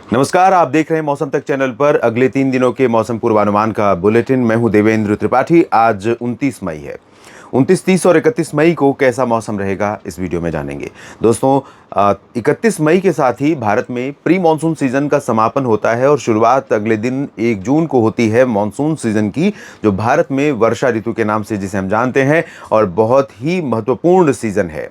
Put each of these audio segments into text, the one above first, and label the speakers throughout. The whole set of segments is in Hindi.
Speaker 1: नमस्कार, आप देख रहे हैं मौसम तक चैनल पर अगले 3 दिनों के मौसम पूर्वानुमान का बुलेटिन। मैं हूं देवेंद्र त्रिपाठी। आज 29 मई है। 29, 30 और 31 मई को कैसा मौसम रहेगा इस वीडियो में जानेंगे। दोस्तों, 31 मई के साथ ही भारत में प्री मानसून सीजन का समापन होता है और शुरुआत अगले दिन 1 जून को होती है मानसून सीजन की, जो भारत में वर्षा ऋतु के नाम से जिसे हम जानते हैं और बहुत ही महत्वपूर्ण सीजन है।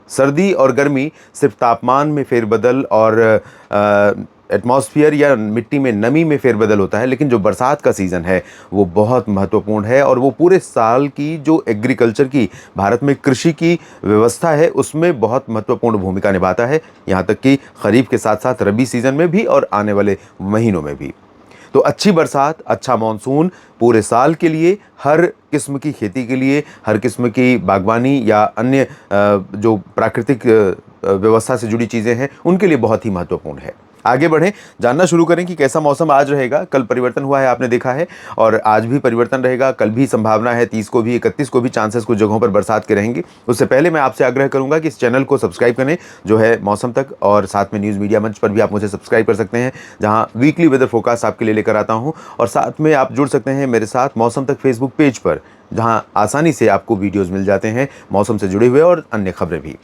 Speaker 1: सर्दी और गर्मी सिर्फ तापमान में फेरबदल और एटमॉस्फेयर या मिट्टी में नमी में फेरबदल होता है, लेकिन जो बरसात का सीज़न है वो बहुत महत्वपूर्ण है और वो पूरे साल की जो एग्रीकल्चर की, भारत में कृषि की व्यवस्था है उसमें बहुत महत्वपूर्ण भूमिका निभाता है। यहाँ तक कि खरीफ के साथ साथ रबी सीज़न में भी और आने वाले महीनों में भी। तो अच्छी बरसात, अच्छा मानसून पूरे साल के लिए, हर किस्म की खेती के लिए, हर किस्म की बागवानी या अन्य जो प्राकृतिक व्यवस्था से जुड़ी चीज़ें हैं उनके लिए बहुत ही महत्वपूर्ण है। आगे बढ़ें, जानना शुरू करें कि कैसा मौसम आज रहेगा। कल परिवर्तन हुआ है, आपने देखा है, और आज भी परिवर्तन रहेगा। कल भी संभावना है 30 को भी, 31 को भी चांसेस कुछ जगहों पर बरसात के रहेंगे। उससे पहले मैं आपसे आग्रह करूंगा कि इस चैनल को सब्सक्राइब करें जो है मौसम तक, और साथ में न्यूज़ मीडिया मंच पर भी आप मुझे सब्सक्राइब कर सकते हैं, जहाँ वीकली वेदर फोरकास्ट आपके लिए लेकर आता हूँ। और साथ में आप जुड़ सकते हैं मेरे साथ मौसम तक फेसबुक पेज पर, जहाँ आसानी से आपको वीडियोज़ मिल जाते हैं मौसम से जुड़े हुए और अन्य खबरें भी।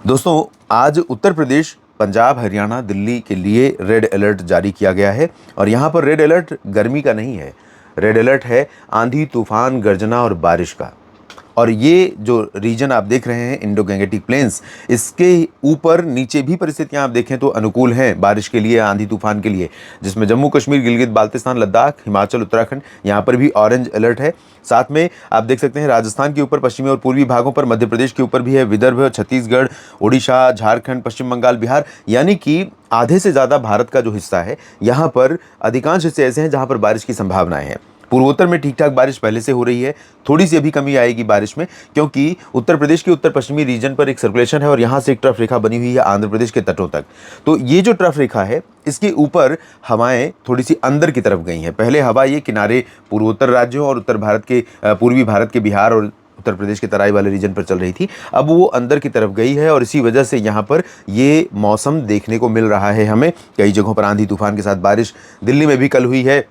Speaker 1: दोस्तों, आज उत्तर प्रदेश, पंजाब, हरियाणा, दिल्ली के लिए रेड अलर्ट जारी किया गया है। और यहाँ पर रेड अलर्ट गर्मी का नहीं है, रेड अलर्ट है आंधी, तूफान, गर्जना और बारिश का। और ये जो रीजन आप देख रहे हैं, इंडो गैंगेटिक प्लेन्स, इसके ऊपर नीचे भी परिस्थितियां आप देखें तो अनुकूल हैं बारिश के लिए, आंधी तूफान के लिए, जिसमें जम्मू कश्मीर, गिलगित बाल्तिस्तान, लद्दाख, हिमाचल, उत्तराखंड, यहाँ पर भी ऑरेंज अलर्ट है। साथ में आप देख सकते हैं राजस्थान के ऊपर, पश्चिमी और पूर्वी भागों पर, मध्य प्रदेश के ऊपर भी है, विदर्भ, छत्तीसगढ़, उड़ीसा, झारखंड, पश्चिम बंगाल, बिहार, यानी कि आधे से ज़्यादा भारत का जो हिस्सा है, यहाँ पर अधिकांश हिस्से ऐसे हैं जहाँ पर बारिश की संभावनाएं हैं। पूर्वोत्तर में ठीक ठाक बारिश पहले से हो रही है, थोड़ी सी अभी कमी आएगी बारिश में, क्योंकि उत्तर प्रदेश के उत्तर पश्चिमी रीजन पर एक सर्कुलेशन है और यहाँ से एक ट्रफ रेखा बनी हुई है आंध्र प्रदेश के तटों तक। तो ये जो ट्रफ रेखा है, इसके ऊपर हवाएं थोड़ी सी अंदर की तरफ गई हैं। पहले हवा ये किनारे पूर्वोत्तर राज्यों और उत्तर भारत के, पूर्वी भारत के बिहार और उत्तर प्रदेश के तराई वाले रीजन पर चल रही थी, अब वो अंदर की तरफ गई है और इसी वजह से यहाँ पर ये मौसम देखने को मिल रहा है हमें। कई जगहों पर आंधी तूफान के साथ बारिश, दिल्ली में भी कल हुई है,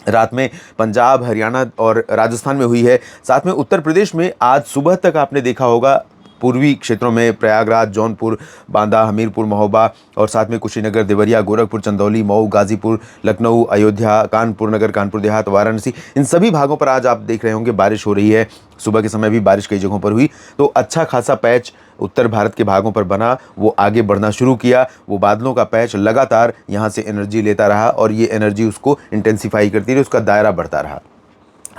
Speaker 1: रात में पंजाब, हरियाणा और राजस्थान में हुई है। साथ में उत्तर प्रदेश में आज सुबह तक आपने देखा होगा पूर्वी क्षेत्रों में प्रयागराज, जौनपुर, बांदा, हमीरपुर, महोबा और साथ में कुशीनगर, देवरिया, गोरखपुर, चंदौली, मऊ, गाजीपुर, लखनऊ, अयोध्या, कानपुर नगर, कानपुर देहात, वाराणसी, इन सभी भागों पर आज आप देख रहे होंगे बारिश हो रही है। सुबह के समय भी बारिश कई जगहों पर हुई। तो अच्छा खासा पैच उत्तर भारत के भागों पर बना, वो आगे बढ़ना शुरू किया। वो बादलों का पैच लगातार यहाँ से एनर्जी लेता रहा और ये एनर्जी उसको इंटेंसिफाई करती रही, उसका दायरा बढ़ता रहा।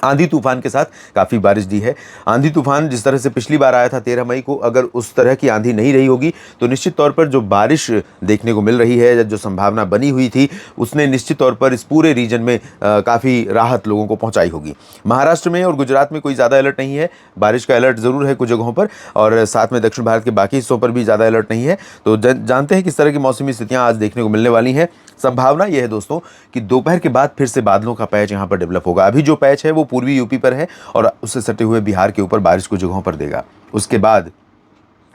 Speaker 1: आंधी तूफान के साथ काफ़ी बारिश दी है। आंधी तूफान जिस तरह से पिछली बार आया था 13 मई को, अगर उस तरह की आंधी नहीं रही होगी तो निश्चित तौर पर जो बारिश देखने को मिल रही है, जो संभावना बनी हुई थी, उसने निश्चित तौर पर इस पूरे रीजन में काफ़ी राहत लोगों को पहुंचाई होगी। महाराष्ट्र में और गुजरात में कोई ज़्यादा अलर्ट नहीं है, बारिश का अलर्ट ज़रूर है कुछ जगहों पर, और साथ में दक्षिण भारत के बाकी हिस्सों पर भी ज़्यादा अलर्ट नहीं है। तो जानते हैं किस तरह की मौसमी स्थितियाँ आज देखने को मिलने वाली हैं। संभावना यह है दोस्तों कि दोपहर के बाद फिर से बादलों का पैच यहाँ पर डेवलप होगा। अभी जो पैच है वो पूर्वी यूपी पर है और उससे सटे हुए बिहार के ऊपर बारिश कुछ जगहों पर देगा। उसके बाद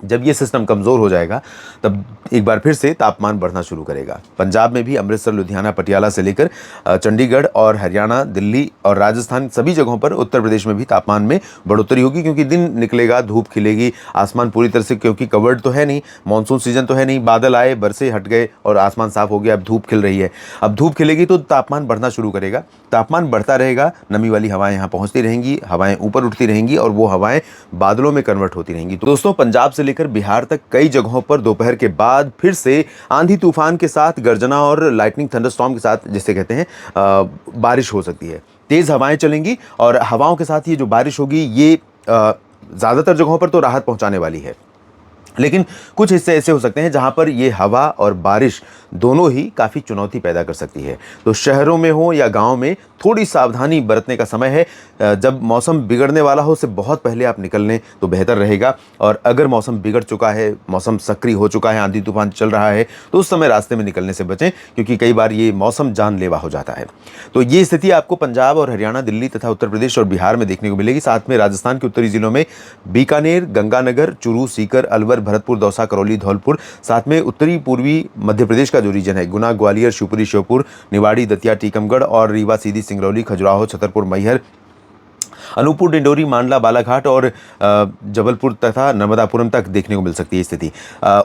Speaker 1: जब ये सिस्टम कमज़ोर हो जाएगा तब एक बार फिर से तापमान बढ़ना शुरू करेगा। पंजाब में भी अमृतसर, लुधियाना, पटियाला से लेकर चंडीगढ़ और हरियाणा, दिल्ली और राजस्थान, सभी जगहों पर, उत्तर प्रदेश में भी तापमान में बढ़ोतरी होगी, क्योंकि दिन निकलेगा, धूप खिलेगी, आसमान पूरी तरह से, क्योंकि कवर्ड तो है नहीं, मानसून सीजन तो है नहीं, बादल आए, बरसे, हट गए और आसमान साफ हो गया, अब धूप खिल रही है। अब धूप खिलेगी तो तापमान बढ़ना शुरू करेगा, तापमान बढ़ता रहेगा, नमी वाली हवाएं यहाँ पहुँचती रहेंगी, हवाएं ऊपर उठती रहेंगी और वो हवाएं बादलों में कन्वर्ट होती रहेंगी। तो दोस्तों, पंजाब से लेकर बिहार तक कई जगहों पर दोपहर के बाद फिर से आंधी तूफान के साथ, गर्जना और लाइटनिंग थंडरस्टॉर्म के साथ, जिसे कहते हैं, बारिश हो सकती है। तेज़ हवाएं चलेंगी और हवाओं के साथ ये जो बारिश होगी ये ज़्यादातर जगहों पर तो राहत पहुंचाने वाली है, लेकिन कुछ हिस्से ऐसे हो सकते हैं जहां पर ये हवा और बारिश दोनों ही काफ़ी चुनौती पैदा कर सकती है। तो शहरों में हो या गांव में थोड़ी सावधानी बरतने का समय है। जब मौसम बिगड़ने वाला हो उससे बहुत पहले आप निकल लें तो बेहतर रहेगा। और अगर मौसम बिगड़ चुका है, मौसम सक्रिय हो चुका है, आंधी तूफान चल रहा है, तो उस समय रास्ते में निकलने से बचें, क्योंकि कई बार ये मौसम जानलेवा हो जाता है। तो ये स्थिति आपको पंजाब और हरियाणा, दिल्ली तथा उत्तर प्रदेश और बिहार में देखने को मिलेगी। साथ में राजस्थान के उत्तरी जिलों में बीकानेर, गंगानगर, चूरू, सीकर, अलवर, भरतपुर, दौसा, करौली, धौलपुर, साथ में उत्तरी पूर्वी मध्य प्रदेश का जो रीजन है, गुना, ग्वालियर, शिवपुरी, श्योपुर, निवाड़ी, दतिया, टीकमगढ़ और रीवा, सीधी, सिंगरौली, खजुराहो, छतरपुर, मैहर, अनूपपुर, डिंडोरी, मांडला, बालाघाट और जबलपुर तथा नर्मदापुरम तक देखने को मिल सकती है स्थिति।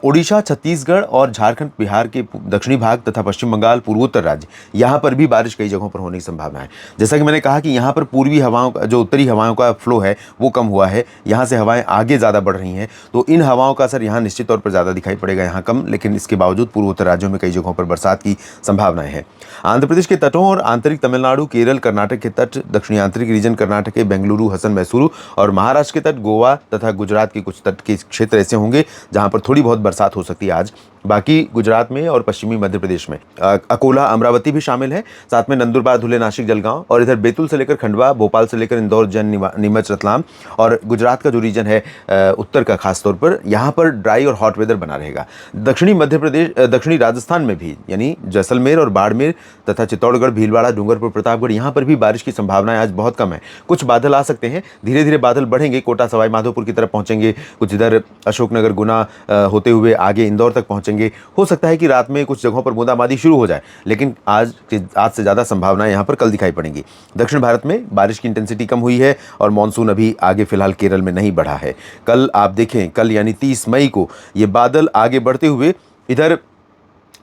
Speaker 1: उड़ीसा, छत्तीसगढ़ और झारखंड, बिहार के दक्षिणी भाग तथा पश्चिम बंगाल, पूर्वोत्तर राज्य, यहाँ पर भी बारिश कई जगहों पर होने की संभावना है। जैसा कि मैंने कहा कि यहाँ पर पूर्वी हवाओं का जो उत्तरी हवाओं का फ्लो है वो कम हुआ है, यहाँ से हवाएं आगे ज़्यादा बढ़ रही हैं, तो इन हवाओं का असर यहाँ निश्चित तौर पर ज़्यादा दिखाई पड़ेगा, यहाँ कम, लेकिन इसके बावजूद पूर्वोत्तर राज्यों में कई जगहों पर बरसात की संभावनाएं हैं। आंध्र प्रदेश के तटों और आंतरिक तमिलनाडु, केरल, कर्नाटक के तट, दक्षिणी आंतरिक रीजन कर्नाटक के बेंगलुरु, हसन, मैसूरू और महाराष्ट्र के तट, गोवा तथा गुजरात के कुछ तट के क्षेत्र ऐसे होंगे जहां पर थोड़ी बहुत बरसात हो सकती है आज। बाकी गुजरात में और पश्चिमी मध्य प्रदेश में अकोला, अमरावती भी शामिल है, साथ में नंदुरबार, धुले, नासिक, जलगांव और इधर बैतूल से लेकर खंडवा, भोपाल से लेकर इंदौर, जन, नीमच, रतलाम और गुजरात का जो रीजन है उत्तर का खासतौर पर, यहाँ पर ड्राई और हॉट वेदर बना रहेगा। दक्षिणी मध्य प्रदेश, दक्षिणी राजस्थान में भी यानी जैसलमेर और बाड़मेर तथा चित्तौड़गढ़, भीलवाड़ा, डूंगरपुर, प्रतापगढ़, यहाँ पर भी बारिश की संभावनाएं आज बहुत कम है। कुछ बादल आ सकते हैं, धीरे धीरे बादल बढ़ेंगे, कोटा, सवाई माधोपुर की तरफ पहुंचेंगे, कुछ इधर अशोकनगर, गुना होते हुए आगे इंदौर तक पहुंचेंगे। हो सकता है कि रात में कुछ जगहों पर बूंदाबांदी शुरू हो जाए, लेकिन आज से ज़्यादा संभावनाएं यहाँ पर कल दिखाई पड़ेंगी। दक्षिण भारत में बारिश की इंटेंसिटी कम हुई है और मानसून अभी आगे फिलहाल केरल में नहीं बढ़ा है। कल आप देखें, कल यानी 30 मई को ये बादल आगे बढ़ते हुए इधर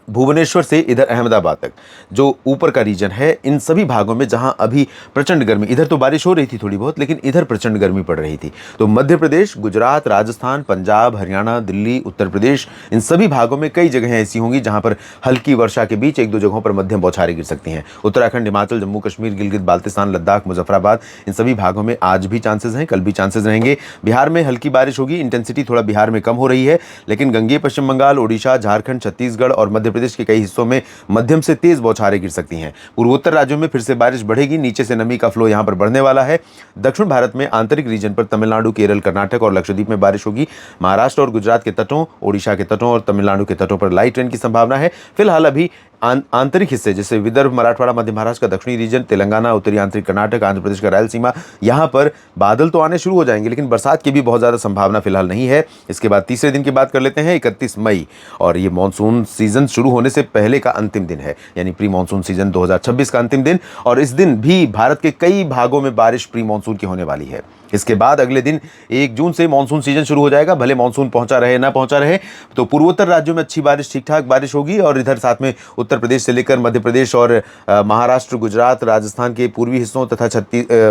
Speaker 1: भुवनेश्वर से इधर अहमदाबाद तक जो ऊपर का रीजन है, इन सभी भागों में जहां अभी प्रचंड गर्मी, इधर तो बारिश हो रही थी थोड़ी बहुत, लेकिन इधर प्रचंड गर्मी पड़ रही थी, तो मध्य प्रदेश, गुजरात, राजस्थान, पंजाब, हरियाणा, दिल्ली, उत्तर प्रदेश, इन सभी भागों में कई जगह ऐसी होंगी जहां पर हल्की वर्षा के बीच एक दो जगहों पर मध्यम बौछारें गिर सकती हैं। उत्तराखंड, हिमाचल, जम्मू कश्मीर, गिलगित बाल्तिस्तान, लद्दाख, मुजफ्फराबाद, इन सभी भागों में आज भी चांसेस हैं, कल भी चांसेस रहेंगे। बिहार में हल्की बारिश होगी, इंटेंसिटी थोड़ा बिहार में कम हो रही है, लेकिन गंगेय पश्चिम बंगाल, ओडिशा, झारखंड, छत्तीसगढ़ और मध्य प्रदेश के कई हिस्सों में मध्यम से तेज बौछारें गिर सकती हैं। पूर्वोत्तर राज्यों में फिर से बारिश बढ़ेगी, नीचे से नमी का फ्लो यहां पर बढ़ने वाला है। दक्षिण भारत में आंतरिक रीजन पर तमिलनाडु, केरल, कर्नाटक और लक्षद्वीप में बारिश होगी। महाराष्ट्र और गुजरात के तटों, ओडिशा के तटों और तमिलनाडु के तटों पर लाइट रेन की संभावना है। फिलहाल अभी आंतरिक हिस्से जैसे विदर्भ, मराठवाड़ा, मध्य महाराष्ट्र का दक्षिणी रीजन, तेलंगाना, उत्तरी आंतरिक कर्नाटक, आंध्र प्रदेश का रायलसीमा, यहां पर बादल तो आने शुरू हो जाएंगे, लेकिन बरसात की भी बहुत ज़्यादा संभावना फिलहाल नहीं है। इसके बाद तीसरे दिन की बात कर लेते हैं, 31 मई, और ये मानसून सीजन शुरू होने से पहले का अंतिम दिन है, यानी प्री मानसून सीजन 2026 का अंतिम दिन, और इस दिन भी भारत के कई भागों में बारिश प्री मानसून की होने वाली है। इसके बाद अगले दिन 1 जून से मानसून सीजन शुरू हो जाएगा, भले मानसून पहुंचा रहे ना पहुंचा रहे, तो पूर्वोत्तर राज्यों में अच्छी बारिश, ठीक ठाक बारिश होगी, और इधर साथ में उत्तर प्रदेश से लेकर मध्य प्रदेश और महाराष्ट्र, गुजरात, राजस्थान के पूर्वी हिस्सों तथा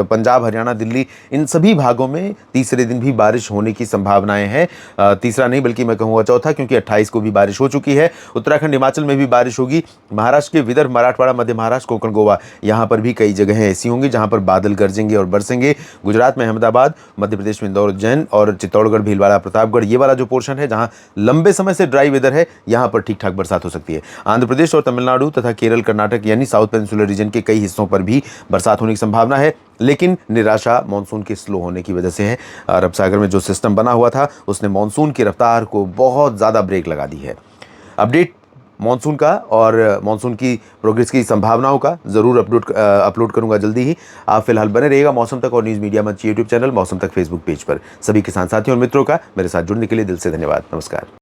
Speaker 1: पंजाब, हरियाणा, दिल्ली, इन सभी भागों में तीसरे दिन भी बारिश होने की संभावनाएं हैं। तीसरा नहीं बल्कि मैं कहूँगा चौथा, क्योंकि 28 को भी बारिश हो चुकी है। उत्तराखंड, हिमाचल में भी बारिश होगी। महाराष्ट्र के विदर्भ, मराठवाड़ा, मध्य महाराष्ट्र, कोंकण, गोवा, यहाँ पर भी कई जगह ऐसी होंगी जहाँ पर बादल गरजेंगे और बरसेंगे। गुजरात में अहमदाबाद, मध्य प्रदेश में इंदौर, उज्जैन और चित्तौड़गढ़, भीलवाड़ा, प्रतापगढ़, ये वाला जो पोर्शन है जहाँ लंबे समय से ड्राई वेदर है, यहाँ पर ठीक ठाक बरसात हो सकती है। आंध्र प्रदेश और तमिलनाडु तथा केरल, कर्नाटक यानी साउथ पेनिनसुलर रीजन के कई हिस्सों पर भी बरसात होने की संभावना है, लेकिन निराशा मानसून के स्लो होने की वजह से है। अरब सागर में जो सिस्टम बना हुआ था उसने मानसून की रफ्तार को बहुत ज़्यादा ब्रेक लगा दी है। अपडेट मानसून का और मानसून की प्रोग्रेस की संभावनाओं का ज़रूर अपलोड करूंगा जल्दी ही। आप फिलहाल बने रहिएगा मौसम तक और न्यूज़ मीडिया मंच यूट्यूब चैनल, मौसम तक फेसबुक पेज पर। सभी किसान साथियों और मित्रों का मेरे साथ जुड़ने के लिए दिल से धन्यवाद। नमस्कार।